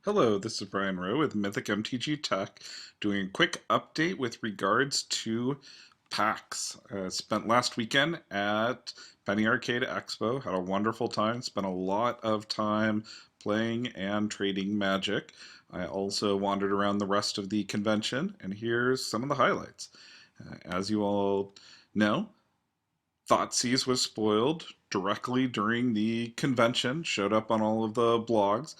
Hello, this is Brian Rowe with Mythic MTG Tech, doing a quick update with regards to PAX. Spent last weekend at Penny Arcade Expo, had a wonderful time, spent a lot of time playing and trading Magic. I also wandered around the rest of the convention, and here's some of the highlights. As you all know, Thoughtseize was spoiled directly during the convention, showed up on all of the blogs.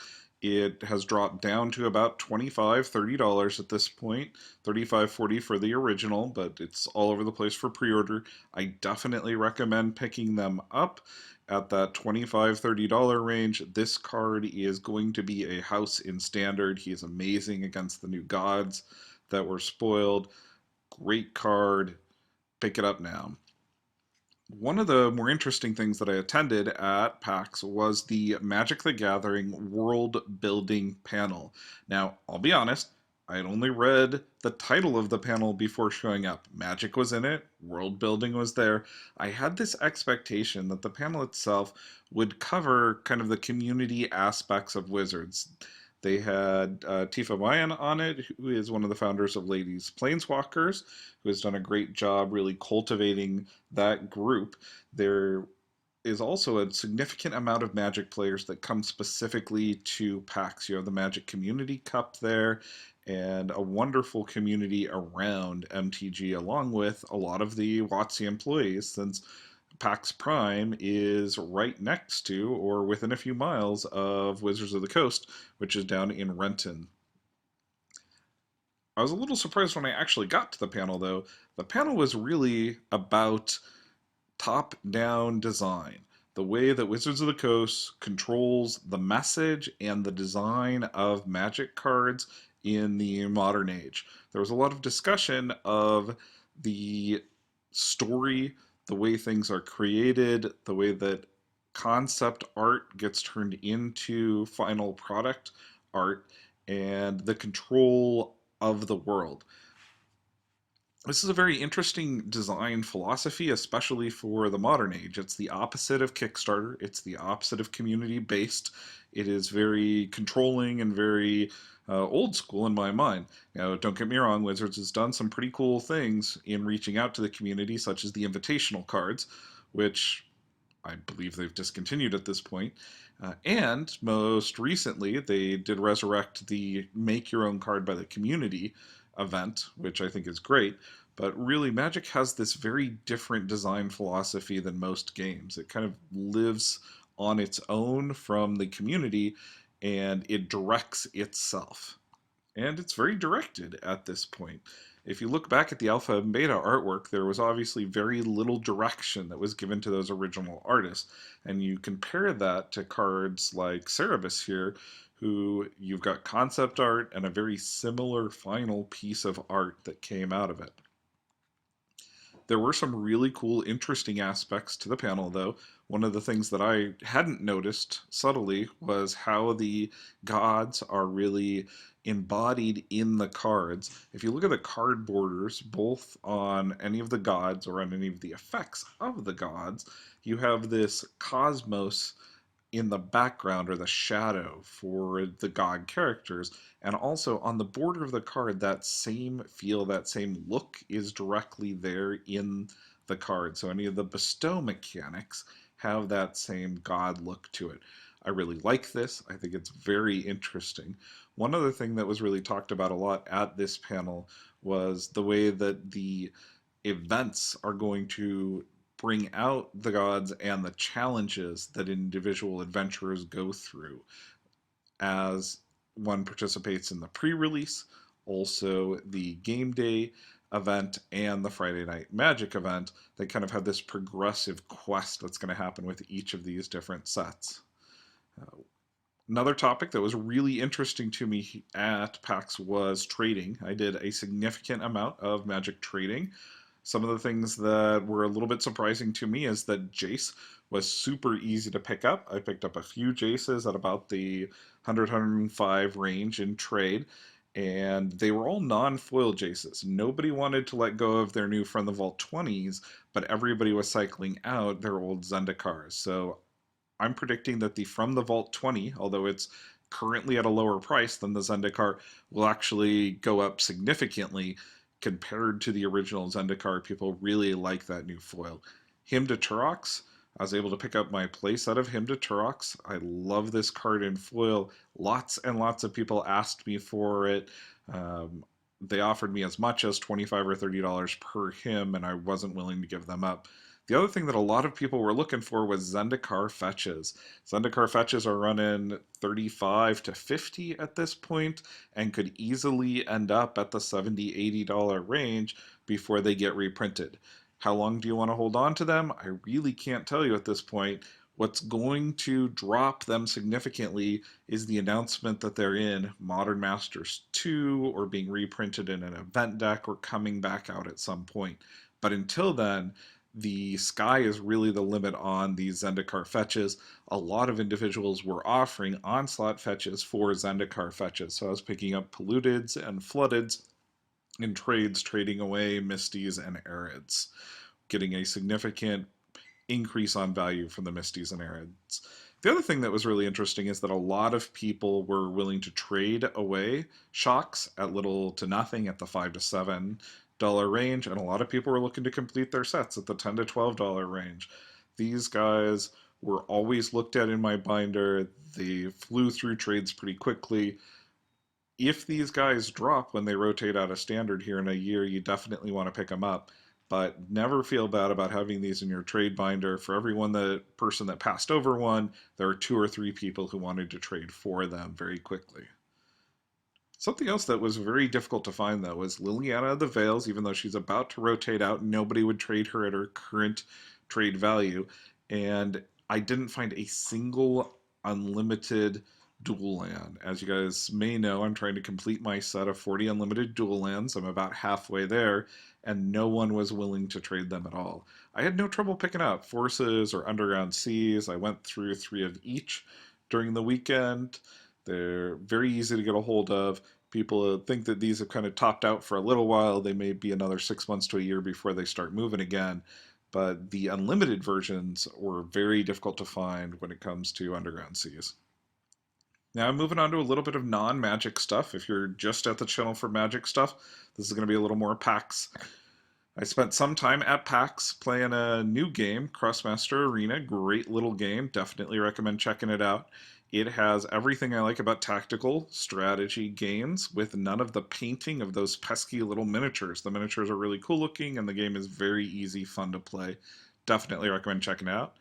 It has dropped down to about $25, $30 at this point, 35, 40 for the original, but it's all over the place for pre-order. I definitely recommend picking them up at that $25, $30 range. This card is going to be a house in standard. He is amazing against the new gods that were spoiled. Great card. Pick it up now. One of the more interesting things that I attended at PAX was the Magic the Gathering world building panel. Now, I'll be honest, I had only read the title of the panel before showing up. Magic was in it, world building was there. I had this expectation that the panel itself would cover kind of the community aspects of Wizards. They had Tifa Mayan on it, who is one of the founders of Ladies Planeswalkers, who has done a great job really cultivating that group. There is also a significant amount of Magic players that come specifically to PAX. You have the Magic Community Cup there, and a wonderful community around MTG, along with a lot of the WotC employees, since PAX Prime is right next to or within a few miles of Wizards of the Coast, which is down in Renton. I was a little surprised when I actually got to the panel, though. The panel was really about top down design. The way that Wizards of the Coast controls the message and the design of Magic cards in the modern age. There was a lot of discussion of the story, the way things are created, the way that concept art gets turned into final product art, and the control of the world. This is a very interesting design philosophy, especially for the modern age. It's the opposite of Kickstarter, it's the opposite of community based. It is very controlling and very old school in my mind. Now, don't get me wrong, Wizards has done some pretty cool things in reaching out to the community, such as the invitational cards, which I believe they've discontinued at this point. And most recently, they did resurrect the Make Your Own Card by the Community event, which I think is great. But really, Magic has this very different design philosophy than most games. It kind of lives on its own from the community and it directs itself. And it's very directed at this point. If you look back at the alpha and beta artwork, there was obviously very little direction that was given to those original artists. And you compare that to cards like Cerebus here, who you've got concept art and a very similar final piece of art that came out of it. There were some really cool, interesting aspects to the panel, though. One of the things that I hadn't noticed subtly was how the gods are really embodied in the cards. If you look at the card borders, both on any of the gods or on any of the effects of the gods, you have this cosmos in the background or the shadow for the god characters. And also on the border of the card, that same feel, that same look is directly there in the card. So any of the bestow mechanics have that same god look to it. I really like this. I think it's very interesting. One other thing that was really talked about a lot at this panel was the way that the events are going to bring out the gods and the challenges that individual adventurers go through as one participates in the pre-release, also the game day event and the Friday Night Magic event. They kind of have this progressive quest that's going to happen with each of these different sets. Another topic that was really interesting to me at PAX was trading. I did a significant amount of Magic trading. Some of the things that were a little bit surprising to me is that Jace was super easy to pick up. I picked up a few Jaces at about the 100, range in trade, and they were all non-foil Jaces. Nobody wanted to let go of their new From the Vault 20s, but everybody was cycling out their old Zendikars. So I'm predicting that the From the Vault 20, although it's currently at a lower price than the Zendikar will actually go up significantly compared to the original Zendikar. People really like that new foil. Hymn to Turox, I was able to pick up my place out of Hymn to Turox. I love this card in foil. Lots and lots of people asked me for it. Um, they offered me as much as $25 or $30 per hymn, and I wasn't willing to give them up. The other thing that a lot of people were looking for was Zendikar fetches. Zendikar fetches are running 35 to 50 at this point and could easily end up at the $70, $80 range before they get reprinted. How long do you want to hold on to them? I really can't tell you at this point. What's going to drop them significantly is the announcement that they're in Modern Masters 2 or being reprinted in an event deck or coming back out at some point. But until then, the sky is really the limit on these Zendikar fetches. A lot of individuals were offering onslaught fetches for Zendikar fetches. So I was picking up Polluteds and Floodeds in trades, trading away Misties and Arids, getting a significant increase on value from the Misties and Arids. The other thing that was really interesting is that a lot of people were willing to trade away shocks at little to nothing at the $5 to $7 range, and a lot of people were looking to complete their sets at the $10 to $12 range. These guys were always looked at in my binder. They flew through trades pretty quickly. If these guys drop when they rotate out of standard here in a year, you definitely want to pick them up. But never feel bad about having these in your trade binder. For every person that passed over one, there are 2 or 3 people who wanted to trade for them very quickly. Something else that was very difficult to find, though, was Liliana of the Veils. Even though she's about to rotate out, nobody would trade her at her current trade value. And I didn't find a single unlimited dual land. As you guys may know, I'm trying to complete my set of 40 unlimited dual lands. I'm about halfway there, and no one was willing to trade them at all. I had no trouble picking up Forces or Underground Seas. I went through 3 of each during the weekend. They're very easy to get a hold of. People think that these have kind of topped out for a little while. They may be another 6 months to a year before they start moving again. But the unlimited versions were very difficult to find when it comes to Underground Seas. Now I'm moving on to a little bit of non-magic stuff. If you're just at the channel for magic stuff, this is going to be a little more PAX. I spent some time at PAX playing a new game, Crossmaster Arena. Great little game. Definitely recommend checking it out. It has everything I like about tactical strategy games with none of the painting of those pesky little miniatures. The miniatures are really cool looking and the game is very easy, fun to play. Definitely recommend checking it out.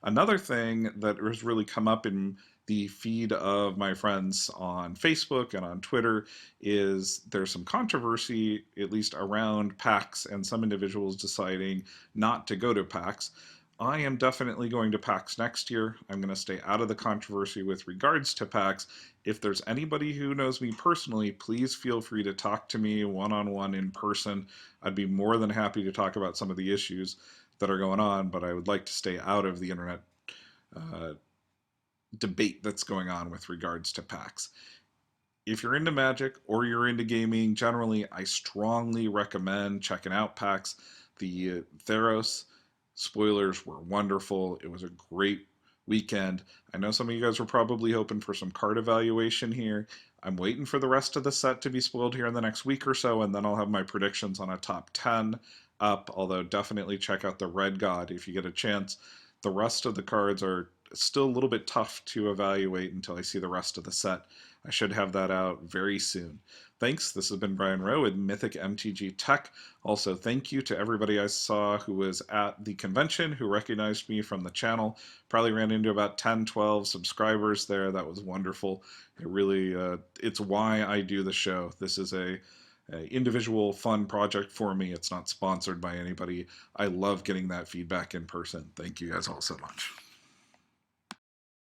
Another thing that has really come up in the feed of my friends on Facebook and on Twitter is there's some controversy, at least around PAX, and some individuals deciding not to go to PAX. I am definitely going to PAX next year. I'm going to stay out of the controversy with regards to PAX. If there's anybody who knows me personally, please feel free to talk to me one-on-one in person. I'd be more than happy to talk about some of the issues that are going on, but I would like to stay out of the internet debate that's going on with regards to PAX. If you're into Magic or you're into gaming generally, I strongly recommend checking out PAX. The Theros spoilers were wonderful. It was a great weekend. I know some of you guys were probably hoping for some card evaluation here. I'm waiting for the rest of the set to be spoiled here in the next week or so, and then I'll have my predictions on a top 10 up, although definitely check out the Red God if you get a chance. The rest of the cards are still a little bit tough to evaluate until I see the rest of the set. I should have that out very soon. Thanks. This has been Brian Rowe with Mythic MTG Tech. Also, thank you to everybody I saw who was at the convention who recognized me from the channel. Probably ran into about 10, 12 subscribers there. That was wonderful. It really, it's why I do the show. This is a individual fun project for me. It's not sponsored by anybody. I love getting that feedback in person. Thank you guys all so much.